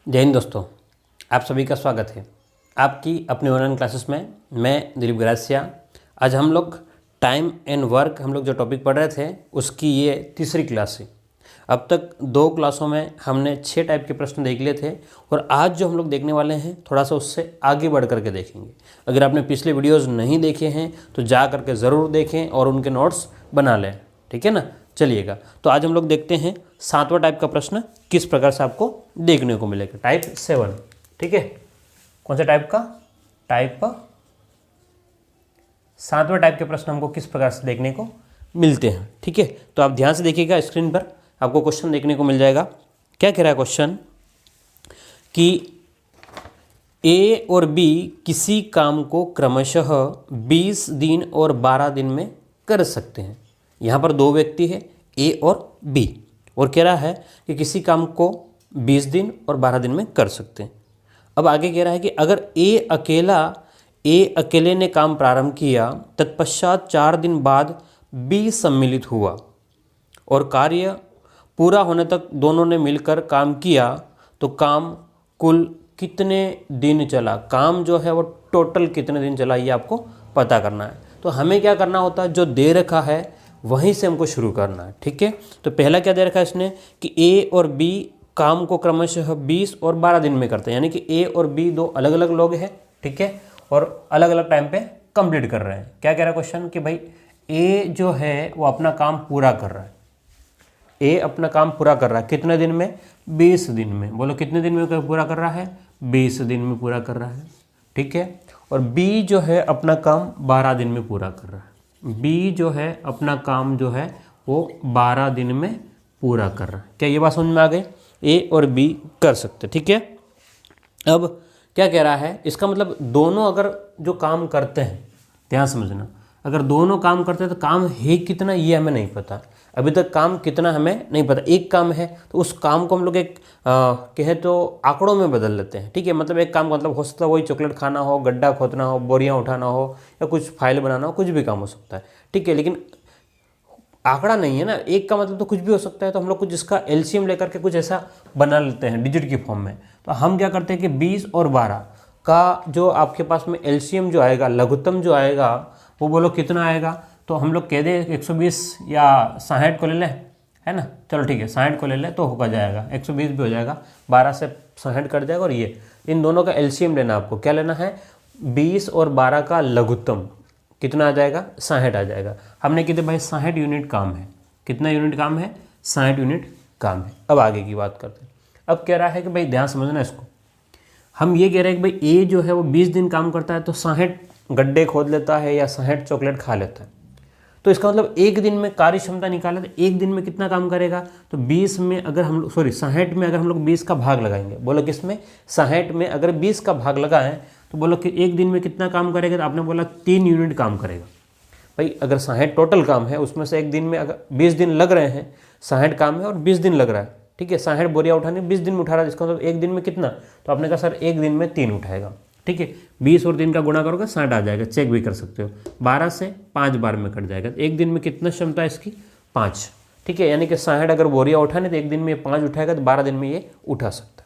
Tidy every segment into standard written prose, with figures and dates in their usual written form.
जय हिंद दोस्तों, आप सभी का स्वागत है आपकी अपनी ऑनलाइन क्लासेस में। मैं दिलीप गरासिया। आज हम लोग टाइम एंड वर्क हम लोग जो टॉपिक पढ़ रहे थे उसकी ये तीसरी क्लास है। अब तक 2 क्लासों में हमने 6 टाइप के प्रश्न देख लिए थे और आज जो हम लोग देखने वाले हैं थोड़ा सा उससे आगे बढ़ करके देखेंगे। अगर आपने पिछले वीडियोज़ नहीं देखे हैं तो जा करके ज़रूर देखें और उनके नोट्स बना लें, ठीक है ना। चलिएगा, तो आज हम लोग देखते हैं 7वां टाइप का प्रश्न किस प्रकार से आपको देखने को मिलेगा। टाइप 7, ठीक है। कौन सा टाइप का? टाइप 7वां टाइप के प्रश्न हमको किस प्रकार से देखने को मिलते हैं, ठीक है। तो आप ध्यान से देखिएगा, स्क्रीन पर आपको क्वेश्चन देखने को मिल जाएगा। क्या कह रहा है क्वेश्चन कि ए और बी किसी काम को क्रमशः 20 दिन और 12 दिन में कर सकते हैं। यहाँ पर 2 व्यक्ति है, ए और बी, और कह रहा है कि किसी काम को 20 दिन और 12 दिन में कर सकते हैं। अब आगे कह रहा है कि अगर ए अकेले ने काम प्रारंभ किया, तत्पश्चात 4 दिन बाद बी सम्मिलित हुआ और कार्य पूरा होने तक दोनों ने मिलकर काम किया, तो काम कुल कितने दिन चला। काम जो है वो टोटल कितने दिन चला, ये आपको पता करना है। तो हमें क्या करना होता है, जो दे रखा है वहीं से हमको शुरू करना है, ठीक है। तो पहला क्या दे रखा है इसने कि ए और बी काम को क्रमशः 20 और 12 दिन में करते हैं, यानी कि ए और बी 2 अलग अलग लोग हैं, ठीक है, और अलग अलग टाइम पे कंप्लीट कर रहे हैं। क्या कह रहा है क्वेश्चन कि भाई ए जो है वो अपना काम पूरा कर रहा है। ए अपना काम पूरा कर रहा है कितने दिन में? 20 दिन में। बोलो कितने दिन में पूरा कर रहा है? 20 दिन में पूरा कर रहा है, ठीक है। और बी जो है अपना काम 12 दिन में पूरा कर रहा है। बी जो है अपना काम जो है वो 12 दिन में पूरा कर रहा है। क्या ये बात समझ में आ गई? ए और बी कर सकते, ठीक है। अब क्या कह रहा है, इसका मतलब दोनों अगर जो काम करते हैं, ध्यान समझना, अगर दोनों काम करते हैं तो काम है कितना ये हमें नहीं पता। अभी तक काम कितना हमें नहीं पता। एक काम है तो उस काम को हम लोग एक कहे तो आंकड़ों में बदल लेते हैं, ठीक है। मतलब एक काम का मतलब हो सकता है वही चॉकलेट खाना हो, गड्ढा खोदना हो, बोरियां उठाना हो, या कुछ फाइल बनाना हो, कुछ भी काम हो सकता है, ठीक है। लेकिन आंकड़ा नहीं है ना, एक का मतलब तो कुछ भी हो सकता है। तो हम लोग कुछ इसका एलसीएम लेकर के कुछ ऐसा बना लेते हैं डिजिट की फॉर्म में। तो हम क्या करते हैं कि 20 और 12 का जो आपके पास में एलसीएम जो आएगा, लघुत्तम जो आएगा, वो बोलो कितना आएगा। तो हम लोग कह दें 120 या 60 को ले लें, है ना। चलो ठीक है, 60 को ले लें तो होगा जाएगा, 120 भी हो जाएगा, 12 से 60 कट जाएगा। और ये इन दोनों का एलसीएम लेना, आपको क्या लेना है? 20 और 12 का लघुत्तम कितना आ जाएगा? 60 आ जाएगा। हमने कहते भाई 60 यूनिट काम है। कितना यूनिट काम है? 60 यूनिट काम है। अब आगे की बात करते हैं। अब कह रहा है कि भाई ध्यान समझना इसको, हम ये कह रहे हैं कि भाई ए जो है वो 20 दिन काम करता है तो 60 गड्ढे खोद लेता है या 60 चॉकलेट खा लेता है। तो इसका मतलब एक दिन में कार्य क्षमता निकाले तो एक दिन में कितना काम करेगा। तो 20 में अगर हम लोग 60 में अगर हम लोग 20 का भाग लगाएंगे, बोलो किस में? 60 में अगर 20 का भाग लगाएं तो बोलो कि एक दिन में कितना काम करेगा। तो आपने बोला 3 यूनिट काम करेगा। भाई अगर 60 टोटल काम है, उसमें से एक दिन में अगर 20 दिन लग रहे हैं, 60 काम है और 20 दिन लग रहा है, ठीक है। 60 बोरियां उठाने 20 दिन में उठा रहा है, जिसका मतलब एक दिन में कितना। तो आपने कहा सर एक दिन में 3 उठाएगा, ठीक है। 20 और दिन का गुणा करोगे 60 आ जाएगा, चेक भी कर सकते हो। 12 से 5 बार में कट जाएगा। तो एक दिन में कितना क्षमता है इसकी? 5, ठीक है। यानी कि 60 अगर बोरियां उठाने तो एक दिन में 5 उठाएगा, तो 12 दिन में ये उठा सकता है।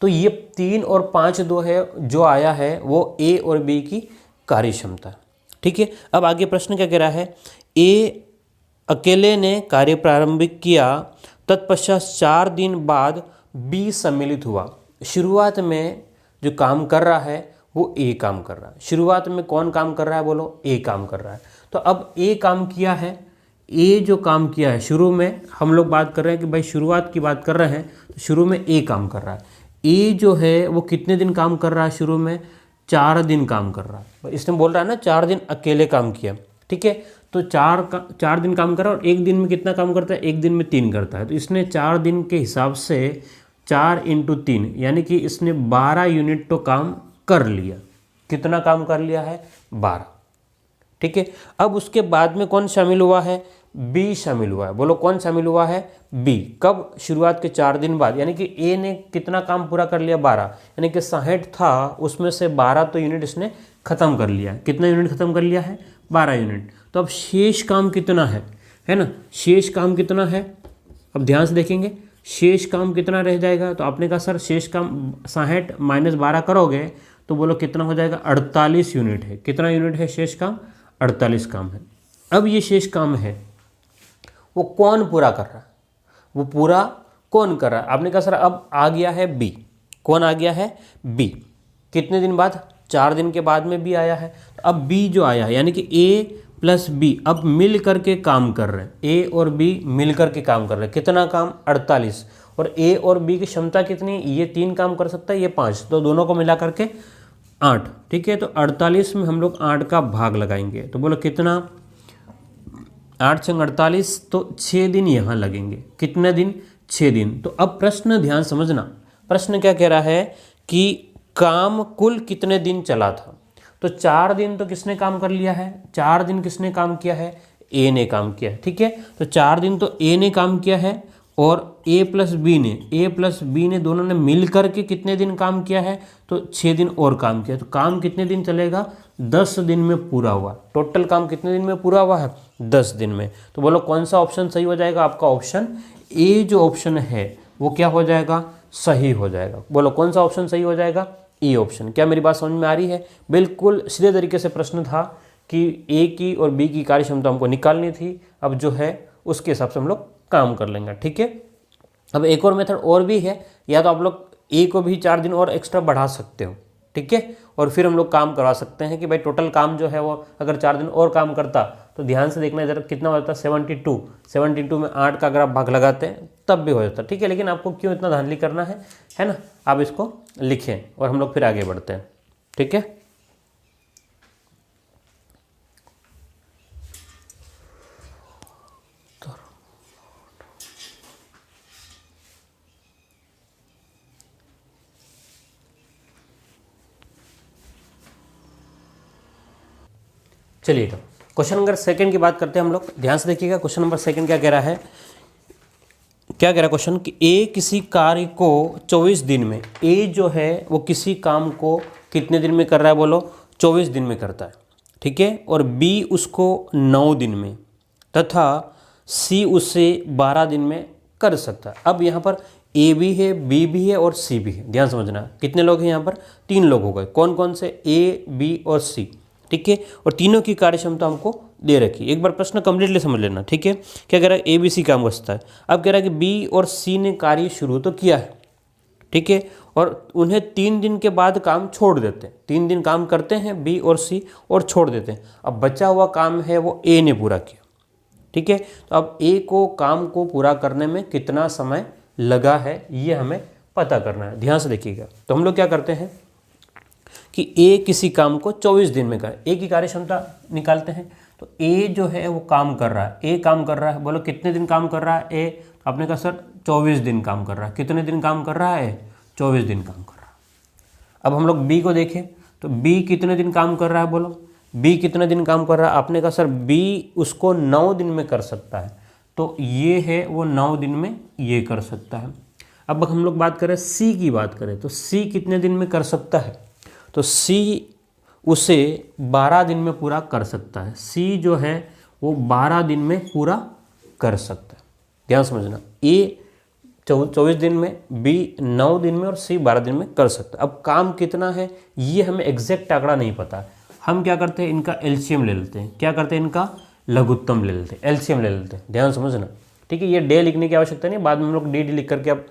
तो ये 3 और 5 दो है जो आया है वो ए और बी की कार्य क्षमता, ठीक है। अब आगे प्रश्न क्या कह रहा है, ए अकेले ने कार्य प्रारंभिक किया, तत्पश्चात 4 दिन बाद बी सम्मिलित हुआ। शुरुआत में जो काम कर रहा है वो ए काम कर रहा है। शुरुआत में कौन काम कर रहा है? बोलो ए काम कर रहा है। तो अब ए काम किया है, ए जो काम किया है शुरू में, हम लोग बात कर रहे हैं कि भाई शुरुआत की बात कर रहे हैं, तो शुरू में ए काम कर रहा है। ए जो है वो कितने दिन काम कर रहा है? शुरू में 4 दिन काम कर रहा है। इसने बोल रहा है ना 4 दिन अकेले काम किया, ठीक है। तो 4 दिन काम कर रहा है और एक दिन में कितना काम करता है? एक दिन में 3 करता है। तो इसने 4 दिन के हिसाब से 4 × 3 यानी कि इसने 12 यूनिट तो काम कर लिया। कितना काम कर लिया है? 12, ठीक है। अब उसके बाद में कौन शामिल हुआ है? बी शामिल हुआ है। बोलो कौन शामिल हुआ है? बी। कब? शुरुआत के 4 दिन बाद। यानी कि ए ने कितना काम पूरा कर लिया? 12। यानी कि 60 था, उसमें से 12 तो यूनिट इसने खत्म कर लिया। कितना यूनिट खत्म कर लिया है? 12 यूनिट। तो अब शेष काम कितना है ना। शेष काम कितना है अब ध्यान से देखेंगे। शेष काम कितना रह जाएगा, तो आपने कहा सर शेष काम 60 माइनस 12 करोगे तो बोलो कितना हो जाएगा, 48 यूनिट है। कितना यूनिट है शेष काम, 48 काम है। अब ये शेष काम है वो कौन पूरा कर रहा है, वो पूरा कौन कर रहा है, आपने कहा सर अब आ गया है बी। कौन आ गया है, बी। कितने दिन बाद, 4 दिन के बाद में बी आया है। तो अब बी जो आया है यानी कि ए प्लस बी अब मिल करके काम कर रहे हैं, ए और बी मिल करके काम कर रहे हैं। कितना काम, 48। और ए और बी की क्षमता कितनी, ये 3 काम कर सकता है, ये 5, तो दोनों को मिला करके 8। ठीक है, तो 48 में हम लोग 8 का भाग लगाएंगे, तो बोलो कितना, 8 × 48, तो 6 दिन यहाँ लगेंगे। कितने दिन, 6 दिन। तो अब प्रश्न ध्यान समझना, प्रश्न क्या कह रहा है कि काम कुल कितने दिन चला था। तो 4 दिन तो किसने काम कर लिया है, 4 दिन किसने काम किया है, ए ने काम किया है। ठीक है, तो 4 दिन तो ए ने काम किया है और ए प्लस बी ने दोनों ने मिल करके कितने दिन काम किया है, तो 6 दिन और काम किया। तो काम कितने दिन चलेगा, 10 दिन में पूरा हुआ। टोटल काम कितने दिन में पूरा हुआ है, 10 दिन में। तो बोलो कौन सा ऑप्शन सही हो जाएगा, आपका ऑप्शन ए जो ऑप्शन है वो क्या हो जाएगा, सही हो जाएगा। बोलो कौन सा ऑप्शन सही हो जाएगा, ए ऑप्शन। क्या मेरी बात समझ में आ रही है, बिल्कुल सीधे तरीके से प्रश्न था कि ए की और बी की कार्य क्षमता हमको निकालनी थी। अब जो है उसके हिसाब से हम लोग काम कर लेंगे। ठीक है, अब एक और मेथड और भी है, या तो आप लोग ए को भी 4 दिन और एक्स्ट्रा बढ़ा सकते हो। ठीक है, और फिर हम लोग काम करवा सकते हैं कि भाई टोटल काम जो है वो अगर 4 दिन और काम करता, तो ध्यान से देखना इधर कितना हो जाता, 72 में 8 का अगर आप भाग लगाते हैं तब भी हो जाता। ठीक है, लेकिन आपको क्यों इतना धांधली करना है ना, आप इसको लिखें और हम लोग फिर आगे बढ़ते हैं। ठीक है, चलिए तो क्वेश्चन नंबर 2 की बात करते हैं हम लोग। ध्यान से देखिएगा, क्वेश्चन नंबर 2 क्या कह रहा है, क्या कह रहा है क्वेश्चन कि ए किसी कार्य को 24 दिन में, ए जो है वो किसी काम को कितने दिन में कर रहा है, बोलो 24 दिन में करता है। ठीक है, और बी उसको 9 दिन में तथा सी उसे 12 दिन में कर सकता है। अब यहाँ पर ए भी है, बी भी है और सी भी है। ध्यान समझना, कितने लोग हैं यहाँ पर, 3 लोग हो गए। कौन कौन से, ए बी और सी। ठीक है, और तीनों की कार्य क्षमता हमको दे रखी। एक बार प्रश्न कंप्लीटली समझ लेना। ठीक है, क्या कह रहा है, ए बी सी काम करता है। अब कह रहा है कि बी और सी ने कार्य शुरू तो किया है। ठीक है, और उन्हें 3 दिन के बाद काम छोड़ देते हैं। 3 दिन काम करते हैं बी और सी और छोड़ देते हैं। अब बचा हुआ काम है वो ए ने पूरा किया। ठीक है, तो अब ए को काम को पूरा करने में कितना समय लगा है ये हमें पता करना है। ध्यान से देखिएगा, तो हम लोग क्या करते हैं कि ए किसी काम को 24 दिन में करे, ए की कार्य क्षमता निकालते हैं। तो ए जो है वो काम कर रहा है, ए काम कर रहा है, बोलो कितने दिन काम कर रहा है ए, तो आपने कहा सर 24 दिन काम कर रहा है। कितने दिन काम कर रहा है, 24 दिन काम कर रहा है। अब हम लोग बी को देखें, तो बी कितने दिन काम कर रहा है, बोलो बी कितने दिन काम कर रहा है। आपने कहा सर बी उसको 9 दिन में कर सकता है, तो ये है वो 9 दिन में ये कर सकता है। अब हम लोग बात करें सी की बात करें, तो सी कितने दिन में कर सकता है, तो सी उसे 12 दिन में पूरा कर सकता है। सी जो है वो 12 दिन में पूरा कर सकता है। ध्यान समझना, ए 24 दिन में, बी 9 दिन में और सी 12 दिन में कर सकता है। अब काम कितना है ये हमें एग्जैक्ट आंकड़ा नहीं पता। हम क्या करते हैं, इनका एलसीएम ले लेते हैं। क्या करते हैं, इनका लघुत्तम ले लेते हैं, एलसीएम ले लेते हैं। ध्यान समझना, ठीक है, ये डे लिखने की आवश्यकता नहीं, बाद में हम लोग डी लिख करके अब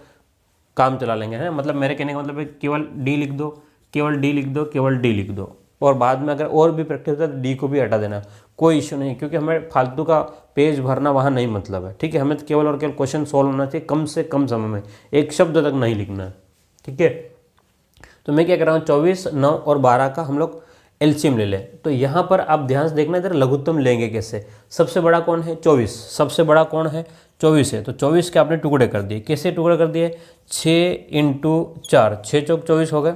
काम चला लेंगे, है। मतलब मेरे कहने का मतलब है केवल डी लिख दो, केवल डी लिख दो, केवल डी लिख दो, और बाद में अगर और भी प्रैक्टिस होता है तो डी को भी हटा देना, कोई इश्यू नहीं, क्योंकि हमें फालतू का पेज भरना वहाँ नहीं मतलब है। ठीक है, हमें तो केवल और केवल क्वेश्चन सॉल्व होना चाहिए, कम से कम समय में, एक शब्द तक नहीं लिखना है। ठीक है, तो मैं क्या कर रहा हूँ, 24, 9 और 12 का हम लोग एलसीएम ले लें। तो यहाँ पर आप ध्यान से देखना, इधर लघुत्तम लेंगे कैसे। सबसे बड़ा कौन है, 24, सबसे बड़ा कौन है, 24 है। तो 24 के आपने टुकड़े कर दिए, कैसे टुकड़े कर दिए, 6 × 4, 6 चौक 24 हो गए।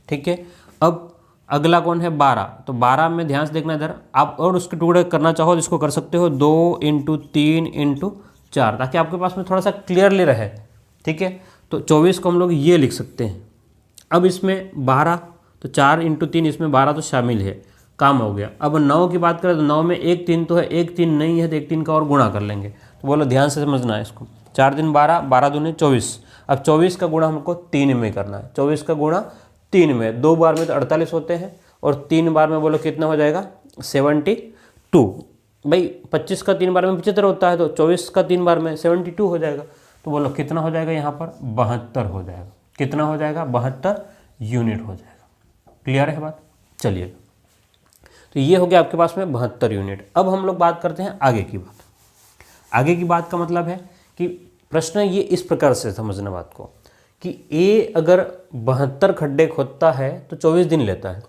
ठीक है, अब अगला कौन है, 12, तो 12 में ध्यान से देखना इधर, आप और उसके टुकड़े करना चाहो जिसको कर सकते हो, 2 × 3 × 4, ताकि आपके पास में थोड़ा सा क्लियरली रहे। ठीक है, तो 24 को हम लोग ये लिख सकते हैं। अब इसमें 12, तो 4 × 3, इसमें 12 तो शामिल है, काम हो गया। अब 9 की बात करें तो 9 में 1 3 तो है, 1 3 नहीं है तो 1 3 का और गुणा कर लेंगे। तो बोलो ध्यान से समझना है इसको, 4 दिन 12, 12 दूनी 24। अब 24 का गुणा हमको 3 में करना है। 24 का गुणा 3 में, 2 बार में तो 48 होते हैं और 3 बार में बोलो कितना हो जाएगा 72। भाई 25 का 3 बार में 75 होता है, तो 24 का 3 बार में 72 हो जाएगा। तो बोलो कितना हो जाएगा यहाँ पर 72 हो जाएगा। कितना हो जाएगा 72 यूनिट हो जाएगा। क्लियर है बात? चलिए, तो ये हो गया आपके पास में 72 यूनिट। अब हम लोग बात करते हैं आगे की बात। आगे की बात का मतलब है कि प्रश्न ये इस प्रकार से समझना बात को कि ए अगर 72 खड्डे खोदता है तो 24 दिन लेता है,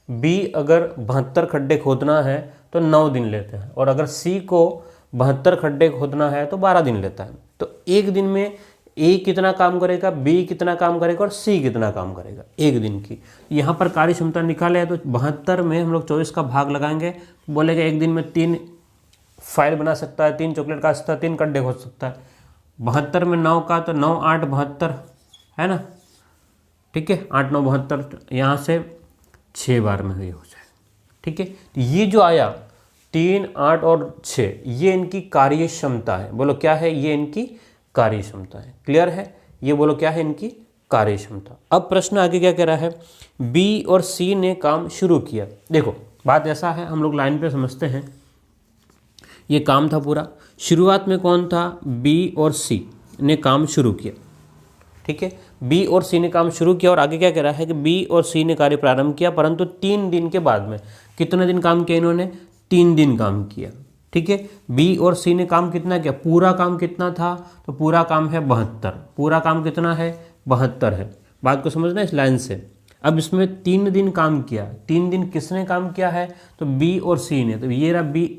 बी अगर 72 खड्डे खोदना है तो 9 दिन लेते हैं, और अगर सी को 72 खड्डे खोदना है तो 12 दिन लेता है। तो एक दिन में ए कितना काम करेगा, बी कितना काम करेगा और सी कितना काम करेगा एक दिन की। यहाँ पर कार्य क्षमता निकाले है तो 72 में हम लोग 24 का भाग लगाएंगे, बोलेगा एक दिन में 3 फाइल बना सकता है, 3 चॉकलेट काट सकता है, 3 गड्ढे खोद सकता है। 72 में 9 का तो 9 8 72 है ना, ठीक है, 8 9 72, यहाँ से 6 बार में ये हो जाए। ठीक है, तो ये जो आया 3 8 और 6, ये इनकी कार्य क्षमता है। बोलो क्या है, ये इनकी कार्य क्षमता है। क्लियर है? ये बोलो क्या है इनकी कार्य क्षमता। अब प्रश्न आगे क्या कह रहा है, बी और सी ने काम शुरू किया। देखो बात ऐसा है, हम लोग लाइन पे समझते हैं। ये काम था पूरा, शुरुआत में कौन था, बी और सी ने काम शुरू किया। ठीक है, बी और सी ने काम शुरू किया और आगे क्या कह रहा है कि बी और सी ने कार्य प्रारंभ किया, परंतु 3 दिन के बाद में। कितने दिन काम किया इन्होंने, 3 दिन काम किया। ठीक है, बी और सी ने काम कितना किया, पूरा काम कितना था, तो पूरा काम है 72। पूरा काम कितना है, 72 है। बात को समझना इस लाइन से। अब इसमें 3 दिन काम किया, 3 दिन किसने काम किया है, तो बी और सी ने। तो ये रहा बी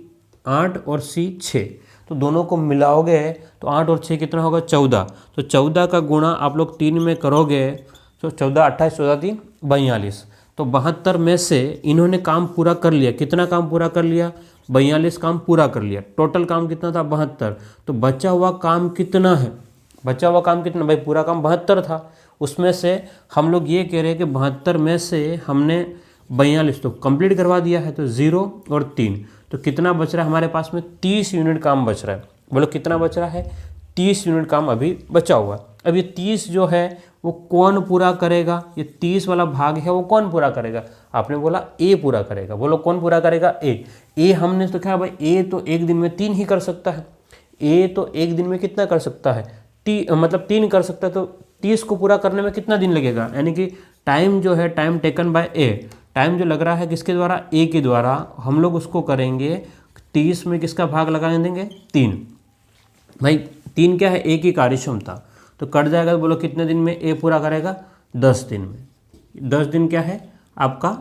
8 और सी 6, तो दोनों को मिलाओगे तो 8 और 6 कितना होगा 14। तो 14 का गुणा आप लोग 3 में करोगे तो 14 28 14 3 42। तो 72 में से इन्होंने काम पूरा कर लिया। कितना काम पूरा कर लिया, 42 काम पूरा कर लिया। टोटल काम कितना था 72। तो बचा हुआ काम कितना है, बचा हुआ काम कितना, भाई पूरा काम 72 था, उसमें से हम लोग ये कह रहे हैं कि 72 में से हमने 42 तो कंप्लीट करवा दिया है, तो 0 और 3, तो कितना बच रहा है हमारे पास में 30 यूनिट काम बच रहा है। बोलो कितना बच रहा है, 30 यूनिट काम अभी बचा हुआ है। अब ये 30 जो है वो कौन पूरा करेगा, ये 30 वाला भाग है वो कौन पूरा करेगा, आपने बोला ए पूरा करेगा। बोलो कौन पूरा करेगा, ए हमने तो क्या भाई, ए तो एक दिन में 3 ही कर सकता है। ए तो एक दिन में कितना कर सकता है, मतलब 3 कर सकता है। तो 30 को पूरा करने में कितना दिन लगेगा, यानी कि टाइम जो है, time taken by A, time जो लग रहा है किसके द्वारा, ए के द्वारा, हम लोग उसको करेंगे 30 में किसका भाग लगाने देंगे 3। भाई 3 क्या है, ए की कार्य क्षमता, तो कट जाएगा। तो बोलो कितने दिन में ए पूरा करेगा, 10 दिन में। 10 दिन क्या है आपका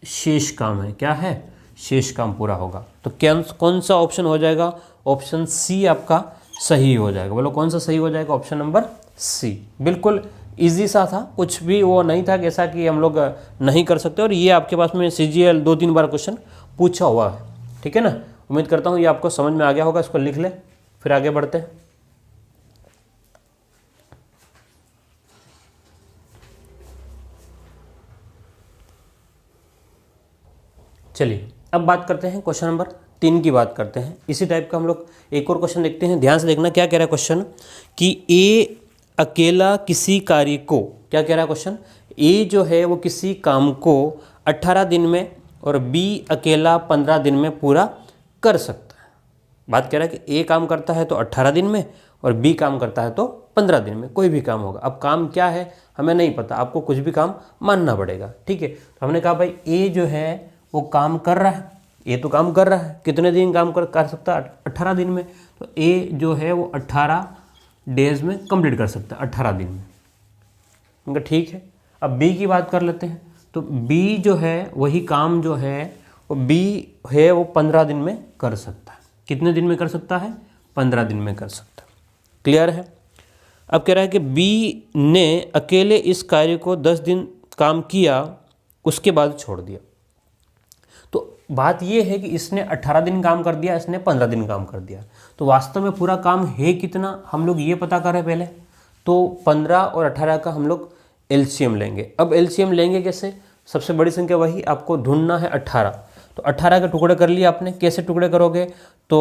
शेष काम है, क्या है शेष काम पूरा होगा। तो कौन सा ऑप्शन हो जाएगा, ऑप्शन सी आपका सही हो जाएगा। बोलो कौन सा सही हो जाएगा, ऑप्शन नंबर सी। बिल्कुल इजी सा था, कुछ भी वो नहीं था कैसा कि हम लोग नहीं कर सकते। और ये आपके पास में CGL 2-3 बार क्वेश्चन पूछा हुआ है। ठीक है ना, उम्मीद करता हूँ ये आपको समझ में आ गया होगा। इसको लिख ले, फिर आगे बढ़ते हैं। चलिए अब बात करते हैं क्वेश्चन नंबर 3 की बात करते हैं। इसी टाइप का हम लोग एक और क्वेश्चन देखते हैं। ध्यान से देखना क्या कह रहा है क्वेश्चन, कि ए अकेला किसी कार्य को, क्या कह रहा है क्वेश्चन, ए जो है वो किसी काम को 18 दिन में और बी अकेला 15 दिन में पूरा कर सकता है। बात कह रहा है कि ए काम करता है तो 18 दिन में और बी काम करता है तो 15 दिन में, कोई भी काम होगा। अब काम क्या है हमें नहीं पता, आपको कुछ भी काम मानना पड़ेगा। ठीक है, तो हमने कहा भाई ए जो है वो काम कर रहा है, ए तो काम कर रहा है, कितने दिन काम कर सकता है 18 दिन में। तो ए जो है वो 18 डेज में कंप्लीट कर सकता है, 18 दिन में। उनका ठीक है। अब बी की बात कर लेते हैं। तो बी जो है वही काम जो है वो बी है वो 15 दिन में कर सकता है। कितने दिन में कर सकता है, 15 दिन में कर सकता है। क्लियर है। अब कह रहा है कि बी ने अकेले इस कार्य को 10 दिन काम किया, उसके बाद छोड़ दिया। तो बात यह है कि इसने 18 दिन काम कर दिया, इसने 15 दिन काम कर दिया, तो वास्तव में पूरा काम है कितना, हम लोग ये पता करें पहले। तो 15 और 18 का हम लोग एलसीएम लेंगे। अब एलसीएम लेंगे कैसे, सबसे बड़ी संख्या वही आपको ढूंढना है 18। तो 18 के टुकड़े कर लिए आपने, कैसे टुकड़े करोगे, तो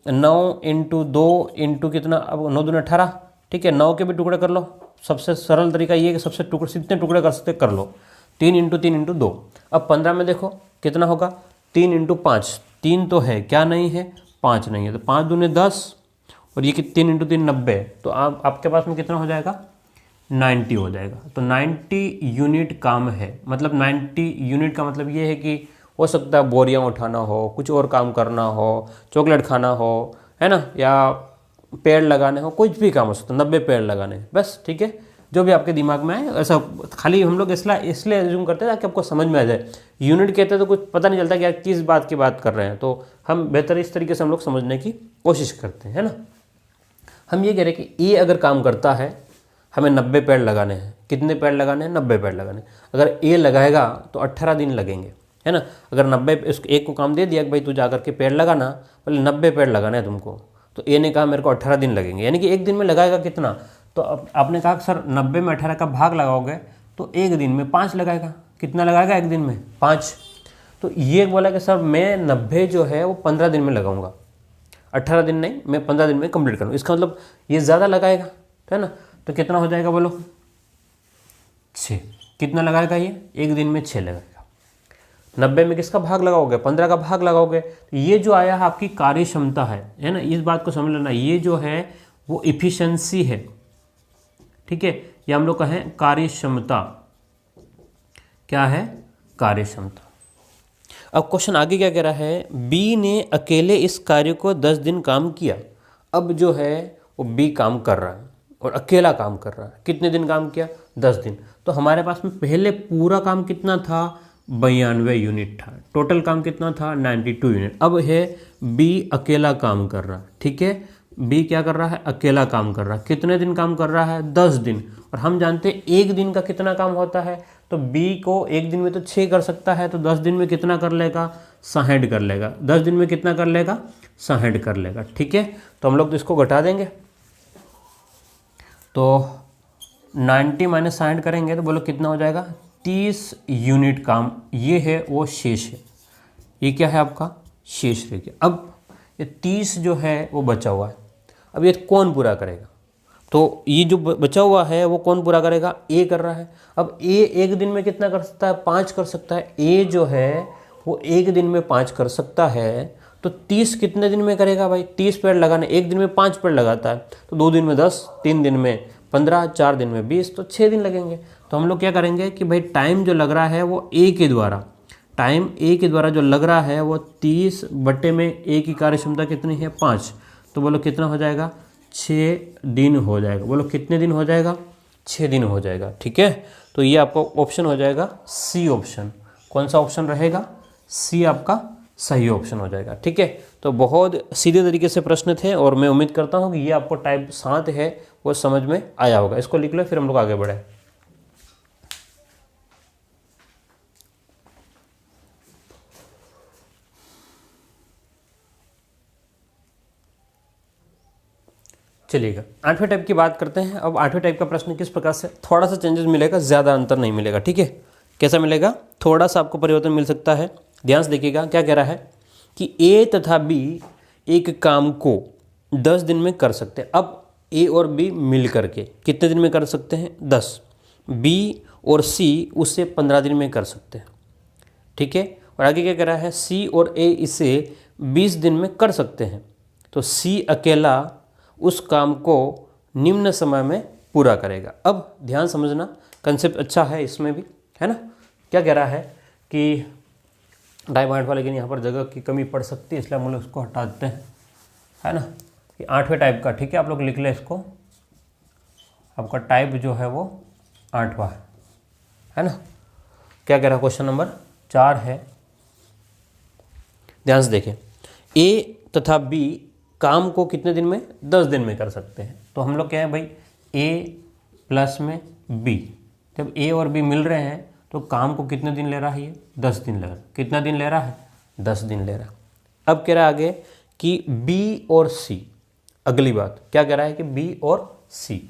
9 इंटू 2 इंटू कितना, अब 9 दूनी 18, ठीक है। 9 के भी टुकड़े कर लो, सबसे सरल तरीका ये है कि सबसे टुकड़े जितने टुकड़े कर सकते कर लो। 3 इंटू 3 इंटू 2, अब 15 में देखो कितना होगा, 3 इंटू 5, 3 तो है, क्या नहीं है, 5 नहीं है, तो 5 दूने 10, और ये कि 3 इंटू 3 90, तो आपके पास में कितना हो जाएगा, 90 हो जाएगा। तो 90 यूनिट काम है, मतलब 90 यूनिट का मतलब ये है कि हो सकता है बोरियां उठाना हो, कुछ और काम करना हो, चॉकलेट खाना हो, है ना, या पेड़ लगाने हो, कुछ भी काम हो सकता है, 90 पेड़ लगाने, बस, ठीक है। जो भी आपके दिमाग में आए, ऐसा खाली हम लोग इसलिए एज्यूम करते हैं ताकि आपको समझ में आ जाए। यूनिट कहते हैं तो कुछ पता नहीं चलता कि यार किस बात की बात कर रहे हैं, तो हम बेहतर इस तरीके से हम लोग समझने की कोशिश करते हैं, है ना। हम ये कह रहे हैं कि ए अगर काम करता है, हमें 90 पेड़ लगाने हैं, कितने पेड़ लगाने हैं, 90 पेड़ लगाने हैं। अगर ए लगाएगा तो 18 दिन लगेंगे, है ना। अगर 90 इसको एक को काम दे दिया कि भाई तू जा करके पेड़ लगाना, बोले 90 पेड़ लगाना है तुमको, तो ए ने कहा मेरे को 18 दिन लगेंगे, यानी कि एक दिन में लगाएगा कितना। तो अब आपने कहा सर 90 में 18 का भाग लगाओगे तो एक दिन में 5 लगाएगा, कितना लगाएगा एक दिन में, 5। तो ये बोला कि सर मैं 90 जो है वो 15 दिन में लगाऊंगा, 18 दिन नहीं, मैं 15 दिन में कंप्लीट करूँगा। इसका मतलब ये ज़्यादा लगाएगा, है ना। तो कितना हो जाएगा बोलो, 6। कितना लगाएगा ये, एक दिन में 6 लगाएगा। 90 में किसका भाग लगाओगे, 15 का भाग लगाओगे, तो ये जो आया है आपकी कार्य क्षमता है ना। इस बात को समझ लेना, ये जो है वो इफिशिएंसी है, ठीक है। ये हम लोग कहें कार्य क्षमता, क्या है, कार्य क्षमता। अब क्वेश्चन आगे क्या कह रहा है, बी ने अकेले इस कार्य को 10 दिन काम किया। अब जो है वो बी काम कर रहा है और अकेला काम कर रहा है, कितने दिन काम किया, 10 दिन। तो हमारे पास में पहले पूरा काम कितना था, 92 यूनिट था, टोटल काम कितना था, 92 यूनिट। अब है बी अकेला काम कर रहा है, ठीक है। बी क्या कर रहा है, अकेला काम कर रहा है, कितने दिन काम कर रहा है, 10 दिन। और हम जानते हैं एक दिन का कितना काम होता है, तो बी को एक दिन में तो 6 कर सकता है, तो 10 दिन में कितना कर लेगा, 60 कर लेगा। 10 दिन में कितना कर लेगा, 60 कर लेगा, ठीक है। तो हम लोग तो इसको घटा देंगे, तो 90 माइनस 60 करेंगे तो बोलो कितना हो जाएगा, 30 यूनिट काम ये है वो शेष है, ये क्या है आपका शेष रह गया। अब ये 30 जो है वो बचा हुआ है, अब ये कौन पूरा करेगा, तो ये जो बचा हुआ है वो कौन पूरा करेगा, ए कर रहा है। अब ए एक दिन में कितना कर सकता है, 5 कर सकता है। ए जो है वो एक दिन में 5 कर सकता है, तो 30 कितने दिन में करेगा भाई, 30 पेड़ लगाने, एक दिन में 5 पेड़ लगाता है, तो 2 दिन में 10, 3 दिन में 15, 4 दिन में 20, तो 6 दिन लगेंगे। तो हम लोग क्या करेंगे कि भाई टाइम जो लग रहा है वो ए के द्वारा, टाइम ए के द्वारा जो लग रहा है वो 30 बटे में ए की कार्य क्षमता कितनी है, 5, तो बोलो कितना हो जाएगा, 6 दिन हो जाएगा। बोलो कितने दिन हो जाएगा, 6 दिन हो जाएगा, ठीक है। तो ये आपका ऑप्शन हो जाएगा सी ऑप्शन। कौन सा ऑप्शन रहेगा, सी आपका सही ऑप्शन हो जाएगा, ठीक है। तो बहुत सीधे तरीके से प्रश्न थे और मैं उम्मीद करता हूँ कि ये आपको टाइप 7 है वो समझ में आया होगा। इसको लिख लो फिर हम लोग आगे बढ़े। चलिएगा 8वें टाइप की बात करते हैं। अब 8वें टाइप का प्रश्न किस प्रकार से, थोड़ा सा चेंजेस मिलेगा, ज़्यादा अंतर नहीं मिलेगा, ठीक है। कैसा मिलेगा, थोड़ा सा आपको परिवर्तन मिल सकता है। ध्यान से देखिएगा क्या कह रहा है कि ए तथा बी एक काम को 10 दिन में कर सकते हैं। अब ए और बी मिल करके कितने दिन में कर सकते हैं, 10। बी और सी उससे 15 दिन में कर सकते हैं, ठीक है। और आगे क्या कह रहा है, सी और ए इसे 20 दिन में कर सकते हैं। तो सी अकेला उस काम को निम्न समय में पूरा करेगा। अब ध्यान समझना, कंसेप्ट अच्छा है इसमें भी, है ना। क्या कह रहा है कि डायमाइंड वाले, लेकिन यहाँ पर जगह की कमी पड़ सकती है इसलिए हम लोग उसको हटा देते हैं, है ना। कि 8वें टाइप का, ठीक है, आप लोग लिख लें इसको, आपका टाइप जो है वो 8वां है ना। क्या कह रहा है, क्वेश्चन नंबर 4 है, ध्यान से देखें। ए तथा बी काम को कितने दिन में, 10 दिन में कर सकते हैं। तो हम लोग क्या है भाई, ए प्लस में बी, जब ए और बी मिल रहे हैं तो काम को कितने दिन ले रहा है, ये 10 दिन ले रहा है। कितना दिन ले रहा है, 10 दिन ले रहा है। अब कह रहा है आगे कि बी और सी, अगली बात क्या कह रहा है कि बी और सी,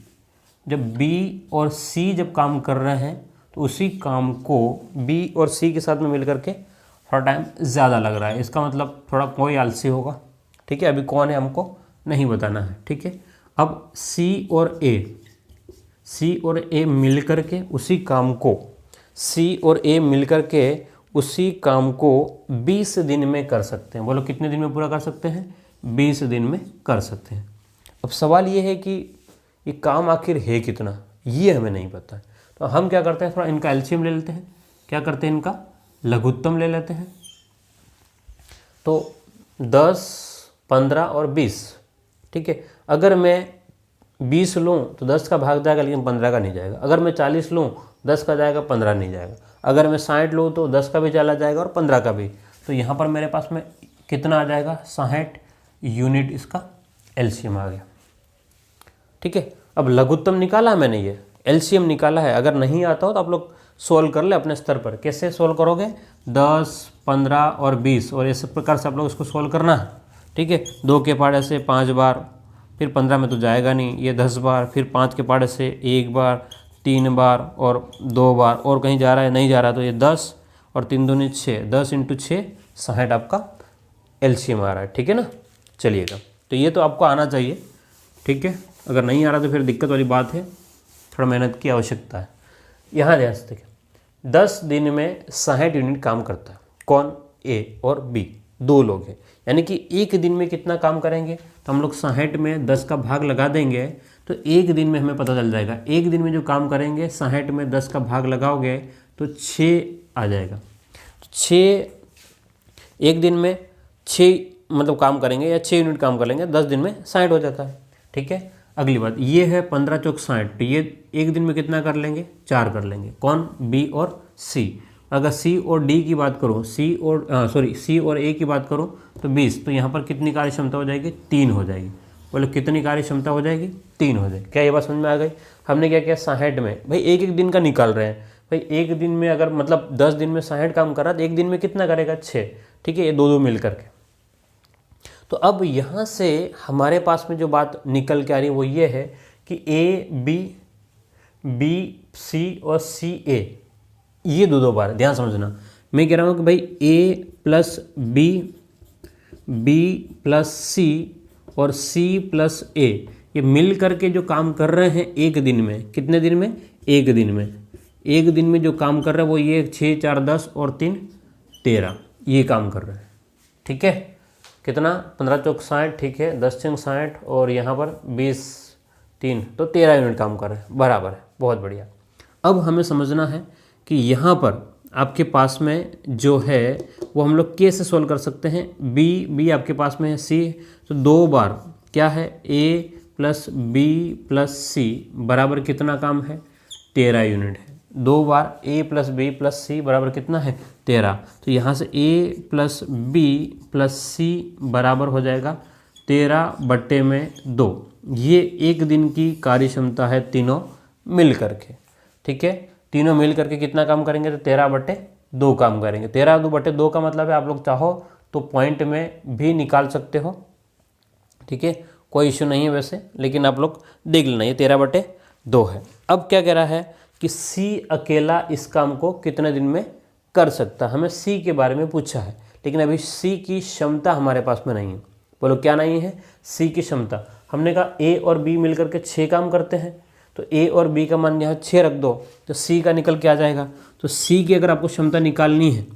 जब बी और सी जब काम कर रहे हैं तो उसी काम को बी और सी के साथ में मिल करके थोड़ा टाइम ज़्यादा लग रहा है। इसका मतलब थोड़ा कोई आलसी होगा, ठीक है, अभी कौन है हमको नहीं बताना है। ठीक है, अब सी और ए मिलकर के उसी काम को उसी काम को 20 दिन में कर सकते हैं। बोलो कितने दिन में पूरा कर सकते हैं? 20 दिन में कर सकते हैं। अब सवाल ये है कि ये काम आखिर है कितना, ये हमें नहीं पता है। तो हम क्या करते हैं, थोड़ा इनका एलसीएम ले लेते हैं। क्या करते हैं, इनका लघुत्तम ले लेते हैं। तो 10, 15 और 20, ठीक है। अगर मैं 20 लूँ तो 10 का भाग जाएगा, लेकिन 15 का नहीं जाएगा। अगर मैं 40 लूँ 10 का जाएगा, 15 नहीं जाएगा। अगर मैं 60 लूँ तो 10 का भी चला जाएगा और 15 का भी। तो यहाँ पर मेरे पास में कितना आ जाएगा, 60 यूनिट इसका एलसीएम आ गया। ठीक है, अब लघुत्तम निकाला मैंने, ये एलसीएम निकाला है। अगर नहीं आता हो तो आप लोग सोल्व कर ले अपने स्तर पर। कैसे सोल्व करोगे, 10, 15 और 20, और इस प्रकार से आप लोग इसको सोल्व करना है। ठीक है, 2 के पहाड़े से 5 बार, फिर 15 में तो जाएगा नहीं, ये 10 बार, फिर 5 के पहाड़े से 1 बार, 3 बार और 2 बार, और कहीं जा रहा है नहीं जा रहा, तो ये 10 और 3 दूनी 6, 10 × 6 60 आपका एलसीएम आ रहा है। ठीक है ना, चलिएगा। तो ये तो आपको आना चाहिए। ठीक है, अगर नहीं आ रहा तो फिर दिक्कत वाली बात है, थोड़ा मेहनत की आवश्यकता है। यहाँ ध्यान से देखें, 10 दिन में 60 यूनिट काम करता है। कौन, ए और बी, 2 लोग हैं। यानी कि एक दिन में कितना काम करेंगे, तो हम लोग 60 में 10 का भाग लगा देंगे तो एक दिन में हमें पता चल जाएगा। एक दिन में जो काम करेंगे 60 में 10 का भाग लगाओगे तो 6 आ जाएगा। तो 6, एक दिन में 6 मतलब काम करेंगे या 6 यूनिट काम कर लेंगे, 10 दिन में 60 हो जाता है। ठीक है, अगली बात ये है 15 चौक 60, तो ये एक दिन में कितना कर लेंगे, 4 कर लेंगे। कौन, बी और सी। अगर सी और डी की बात करूँ, सी और ए की बात करूँ तो 20, तो यहाँ पर कितनी कार्य क्षमता हो जाएगी, 3 हो जाएगी। बोले कितनी कार्य क्षमता हो जाएगी, 3 हो जाएगी। क्या ये बात समझ में आ गई? हमने क्या किया, 60 में भाई एक दिन का निकाल रहे हैं। भाई एक दिन में अगर मतलब 10 दिन में 60 काम कर रहा है तो एक दिन में कितना करेगा, 6। ठीक है, ये 2 मिल करके। तो अब यहाँ से हमारे पास में जो बात निकल के आ रही है वो ये है कि ए बी सी और सी ए, ये 2 बार ध्यान समझना। मैं कह रहा हूँ कि भाई ए प्लस बी प्लस सी और सी प्लस ए, ये मिल करके जो काम कर रहे हैं एक दिन में, कितने दिन में, एक दिन में जो काम कर रहे हैं वो ये 6, 4, 10 और 3, 13, ये काम कर रहे हैं। ठीक है, कितना, 15 चौक 60, ठीक है, 10 चौक 60 और यहाँ पर 20, 3, तो 13 यूनिट काम कर रहे हैं, बराबर है, बहुत बढ़िया। अब हमें समझना है कि यहाँ पर आपके पास में जो है वो हम लोग कैसे सोल्व कर सकते हैं। बी आपके पास में है, सी, तो 2 बार क्या है, ए प्लस बी प्लस सी बराबर कितना काम है, 13 यूनिट है। 2 बार ए प्लस बी प्लस सी बराबर कितना है, 13। तो यहाँ से ए प्लस बी प्लस सी बराबर हो जाएगा 13/2। ये एक दिन की कार्य क्षमता है तीनों मिल करके। ठीक है, तीनों मिल करके कितना काम करेंगे, तो 13/2 काम करेंगे। 13/2 का मतलब है आप लोग चाहो तो पॉइंट में भी निकाल सकते हो। ठीक है, कोई इश्यू नहीं है वैसे, लेकिन आप लोग देख लेना, ये 13/2 है। अब क्या कह रहा है कि सी अकेला इस काम को कितने दिन में कर सकता है। हमें सी के बारे में पूछा है, लेकिन अभी सी की क्षमता हमारे पास में नहीं है। बोलो क्या नहीं है, सी की क्षमता। हमने कहा ए और बी मिलकर के 6 काम करते हैं, तो ए और बी का मान यहाँ 6 रख दो तो सी का निकल के आ जाएगा। तो सी की अगर आपको क्षमता निकालनी है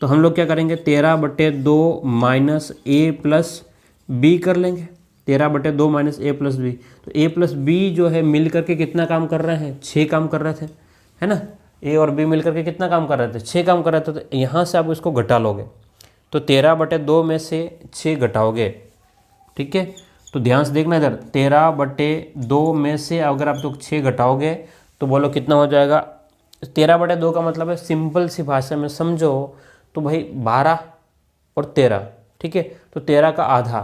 तो हम लोग क्या करेंगे, 13/2 माइनस ए प्लस बी कर लेंगे। 13/2 माइनस ए प्लस बी, तो ए प्लस बी जो है मिल करके कितना काम कर रहे हैं, 6 काम कर रहे थे, है ना। ए और बी मिल करके कितना काम कर रहे थे, 6 काम कर रहे थे। तो यहाँ से आप इसको घटा लोगे, तो 13/2 में से 6 घटाओगे। ठीक है, तो ध्यान से देखना इधर, 13/2 में से अगर आप लोग 6 घटाओगे तो बोलो कितना हो जाएगा। 13/2 का मतलब है, सिंपल सी भाषा में समझो तो भाई 12 और 13। ठीक है, तो 13 का आधा,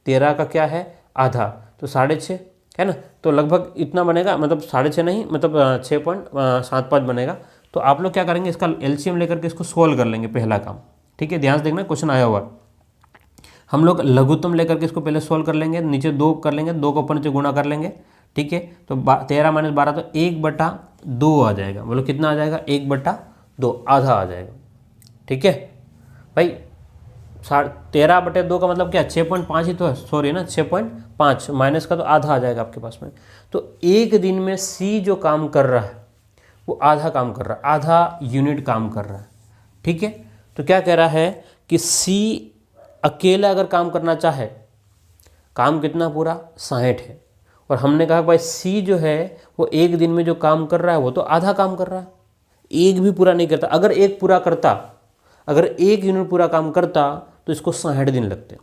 13 का क्या है, आधा, तो 6.5 है ना। तो लगभग इतना बनेगा, मतलब 6.5 नहीं, मतलब 6.75 बनेगा। तो आप लोग क्या करेंगे, इसका एलसीएम लेकर के इसको सोल्व कर लेंगे, पहला काम। ठीक है, ध्यान से देखना, क्वेश्चन आया हुआ। हम लोग लघुत्तम लेकर के इसको पहले सोल्व कर लेंगे, नीचे 2 कर लेंगे, 2 को ऊपर नीचे गुणा कर लेंगे। ठीक है, तो 13 - 12 तो 1/2 आ जाएगा। बोलो कितना आ जाएगा, 1/2, आधा आ जाएगा। ठीक है भाई, 13/2 का मतलब क्या, 6.5 ही तो है, सॉरी ना, 6.5 माइनस का तो आधा आ जाएगा आपके पास में। तो एक दिन में सी जो काम कर रहा है वो आधा काम कर रहा है, आधा यूनिट काम कर रहा है, ठीक है। तो क्या कह रहा है कि सी अकेला अगर काम करना चाहे, काम कितना पूरा 60 है, और हमने कहा भाई सी जो है वो एक दिन में जो काम कर रहा है वो तो आधा काम कर रहा है, एक भी पूरा नहीं करता। अगर एक पूरा करता, अगर एक यूनिट पूरा काम करता तो इसको 60 दिन लगते।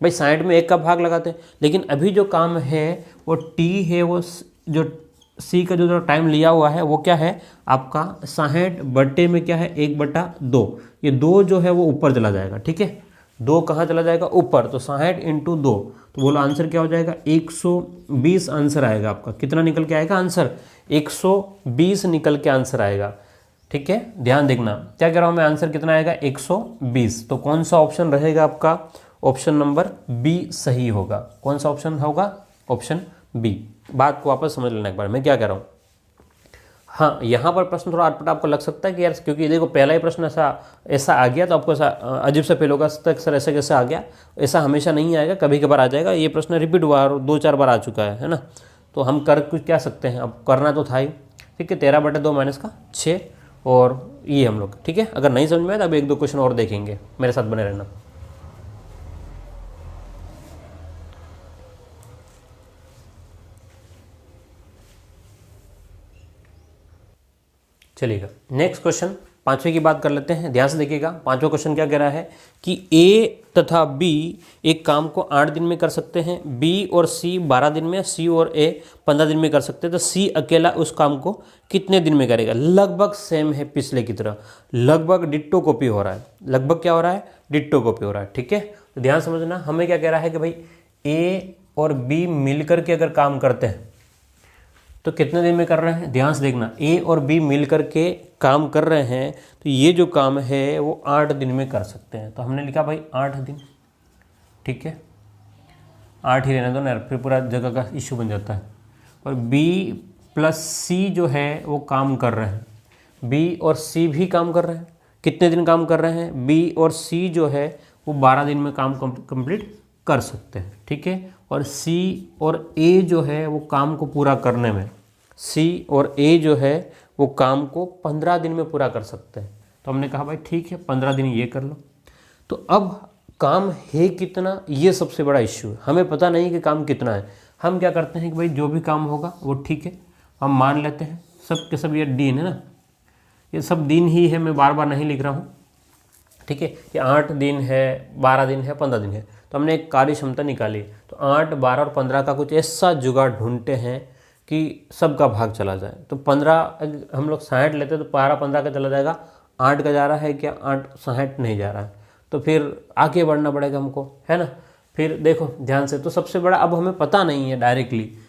भाई 60 में एक का भाग लगाते हैं, लेकिन अभी जो काम है वो टी है, वो जो सी का जो टाइम लिया हुआ है वो क्या है आपका 60 बटे में क्या है 1/2। ये 2 जो है वो ऊपर चला जाएगा, ठीक है, 2 कहाँ चला जाएगा ऊपर, तो 60 × 2, तो बोलो आंसर क्या हो जाएगा 120 आंसर आएगा आपका। कितना निकल के आएगा आंसर, 120 निकल के आंसर आएगा, ठीक है। ध्यान देखना क्या कह रहा हूँ मैं, आंसर कितना आएगा 120। तो कौन सा ऑप्शन रहेगा आपका, ऑप्शन नंबर बी सही होगा। कौन सा ऑप्शन होगा, ऑप्शन बी। बात को वापस समझ लेना एक बार मैं क्या कह रहा हूँ। हाँ, यहाँ पर प्रश्न थोड़ा अटपटा आपको लग सकता है कि यार, क्योंकि देखो पहला ही प्रश्न ऐसा आ गया तो आपको ऐसा अजीब सा फील होगा तक सर ऐसे कैसे आ गया। ऐसा हमेशा नहीं आएगा, कभी कभार आ जाएगा। ये प्रश्न रिपीट हुआ और 2-4 बार आ चुका है ना। तो हम कर कुछ क्या सकते हैं, अब करना तो था ही, ठीक है। 13/2 माइनस का 6 और ये हम लोग, ठीक है। अगर नहीं समझ में आए तो अब 1-2 क्वेश्चन और देखेंगे, मेरे साथ बने रहना। चलिएगा नेक्स्ट क्वेश्चन, पांचवे की बात कर लेते हैं। ध्यान से देखिएगा, पांचवा क्वेश्चन क्या कह रहा है कि ए तथा बी एक काम को 8 दिन में कर सकते हैं, बी और सी 12 दिन में, सी और ए 15 दिन में कर सकते हैं। तो सी अकेला उस काम को कितने दिन में करेगा। लगभग सेम है पिछले की तरह, लगभग डिट्टो कॉपी हो रहा है। लगभग क्या हो रहा है, डिट्टो कॉपी हो रहा है, ठीक है। तो ध्यान समझना, हमें क्या कह रहा है कि भाई ए और बी मिलकर के अगर काम करते हैं तो कितने दिन में कर रहे हैं। ध्यान से देखना, ए और बी मिलकर के काम कर रहे हैं तो ये जो काम है वो 8 दिन में कर सकते हैं। तो हमने लिखा भाई 8 दिन, ठीक है, 8 ही रहने दो ना, फिर पूरा जगह का इशू बन जाता है। और बी प्लस सी जो है वो काम कर रहे हैं, बी और सी भी काम कर रहे हैं। कितने दिन काम कर रहे हैं, बी और सी जो है वो 12 दिन में काम कंप्लीट कर सकते हैं, ठीक है। और सी और ए जो है वो काम को पूरा करने में, सी और ए जो है वो काम को 15 दिन में पूरा कर सकते हैं। तो हमने कहा भाई ठीक है 15 दिन ये कर लो। तो अब काम है कितना, ये सबसे बड़ा इश्यू है। हमें पता नहीं कि काम कितना है। हम क्या करते हैं कि भाई जो भी काम होगा वो ठीक है, हम मान लेते हैं सब के सब ये दिन है ना, ये सब दिन ही है, मैं बार बार नहीं लिख रहा हूँ, ठीक है। ये 8 दिन है, 12 दिन है, 15 दिन है। तो हमने एक कार्य क्षमता निकाली, तो 8, 12 और 15 का कुछ ऐसा जुगाड़ ढूंढते हैं कि सबका भाग चला जाए। तो 15 हम लोग 60 लेते तो 12-15 का चला जाएगा, 8 का जा रहा है क्या, 8 60 नहीं जा रहा है, तो फिर आगे बढ़ना पड़ेगा हमको, है ना। फिर देखो ध्यान से, तो सबसे बड़ा अब हमें पता नहीं है डायरेक्टली